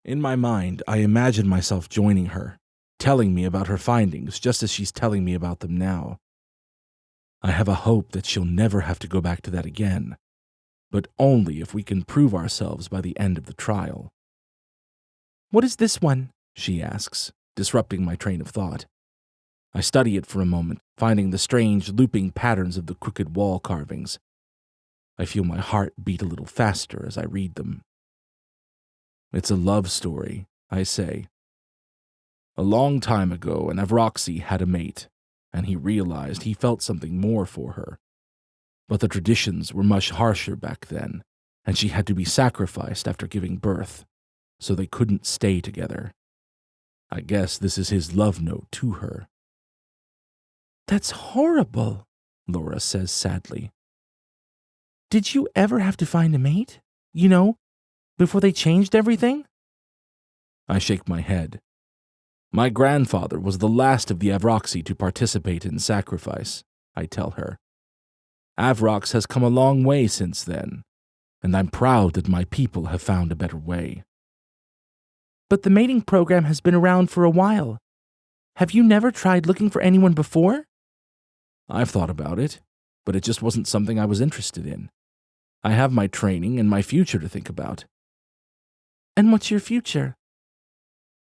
In my mind, I imagine myself joining her, telling me about her findings just as she's telling me about them now. I have a hope that she'll never have to go back to that again, but only if we can prove ourselves by the end of the trial. "What is this one?" she asks, disrupting my train of thought. I study it for a moment, finding the strange looping patterns of the crooked wall carvings. I feel my heart beat a little faster as I read them. It's a love story, I say. A long time ago, an Avroxee had a mate, and he realized he felt something more for her. But the traditions were much harsher back then, and she had to be sacrificed after giving birth, so they couldn't stay together. I guess this is his love note to her. "That's horrible," Laura says sadly. "Did you ever have to find a mate? You know, before they changed everything?" I shake my head. My grandfather was the last of the Avroxee to participate in sacrifice, I tell her. Avrox has come a long way since then, and I'm proud that my people have found a better way. "But the mating program has been around for a while. Have you never tried looking for anyone before?" I've thought about it, but it just wasn't something I was interested in. I have my training and my future to think about. "And what's your future?"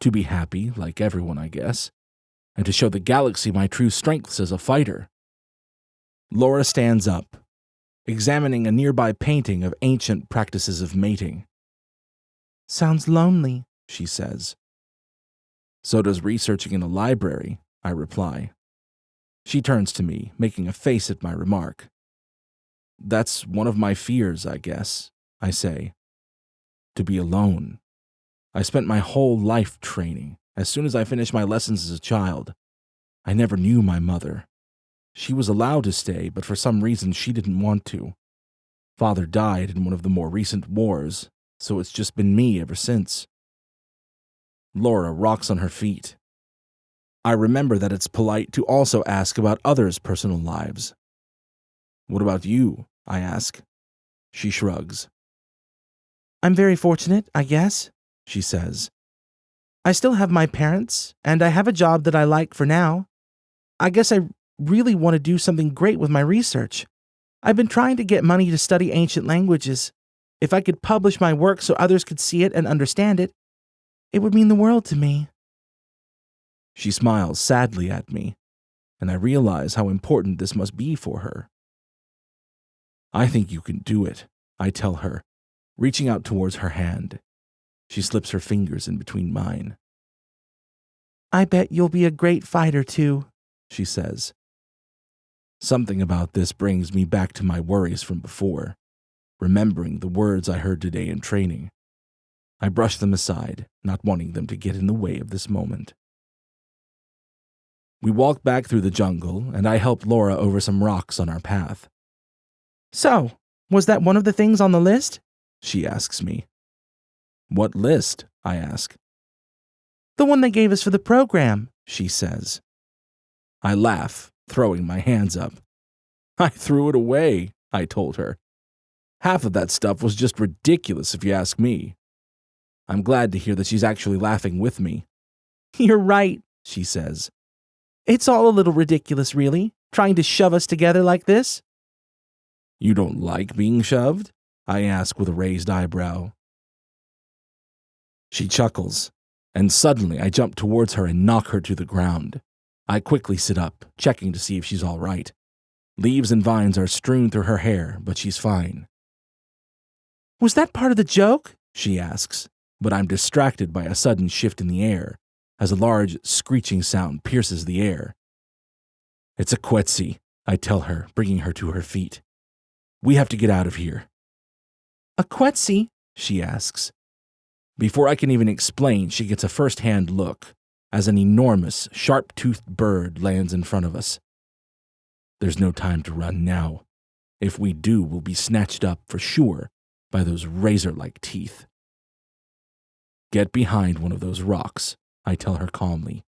To be happy, like everyone, I guess, and to show the galaxy my true strengths as a fighter. Laura stands up, examining a nearby painting of ancient practices of mating. "Sounds lonely," she says. So does researching in a library, I reply. She turns to me, making a face at my remark. That's one of my fears, I guess, I say. To be alone. I spent my whole life training. As soon as I finished my lessons as a child, I never knew my mother. She was allowed to stay, but for some reason she didn't want to. Father died in one of the more recent wars, so it's just been me ever since. Laura rocks on her feet. I remember that it's polite to also ask about others' personal lives. What about you? I ask. She shrugs. "I'm very fortunate, I guess," she says. "I still have my parents, and I have a job that I like for now. I guess I really want to do something great with my research. I've been trying to get money to study ancient languages. If I could publish my work so others could see it and understand it, it would mean the world to me." She smiles sadly at me, and I realize how important this must be for her. I think you can do it, I tell her, reaching out towards her hand. She slips her fingers in between mine. "I bet you'll be a great fighter, too," she says. Something about this brings me back to my worries from before, remembering the words I heard today in training. I brush them aside, not wanting them to get in the way of this moment. We walk back through the jungle, and I help Laura over some rocks on our path. "So, was that one of the things on the list?" she asks me. "What list?" I ask. "The one they gave us for the program," she says. I laugh, throwing my hands up. "I threw it away," I told her. "Half of that stuff was just ridiculous if you ask me." I'm glad to hear that she's actually laughing with me. "You're right," she says. "It's all a little ridiculous, really, trying to shove us together like this." You don't like being shoved? I ask with a raised eyebrow. She chuckles, and suddenly I jump towards her and knock her to the ground. I quickly sit up, checking to see if she's all right. Leaves and vines are strewn through her hair, but she's fine. "Was that part of the joke?" she asks, but I'm distracted by a sudden shift in the air, as a large screeching sound pierces the air. It's a Quetzi, I tell her, bringing her to her feet. We have to get out of here. "A Quetzi?" she asks. Before I can even explain, she gets a first-hand look as an enormous, sharp-toothed bird lands in front of us. There's no time to run now. If we do, we'll be snatched up for sure by those razor-like teeth. Get behind one of those rocks, I tell her calmly.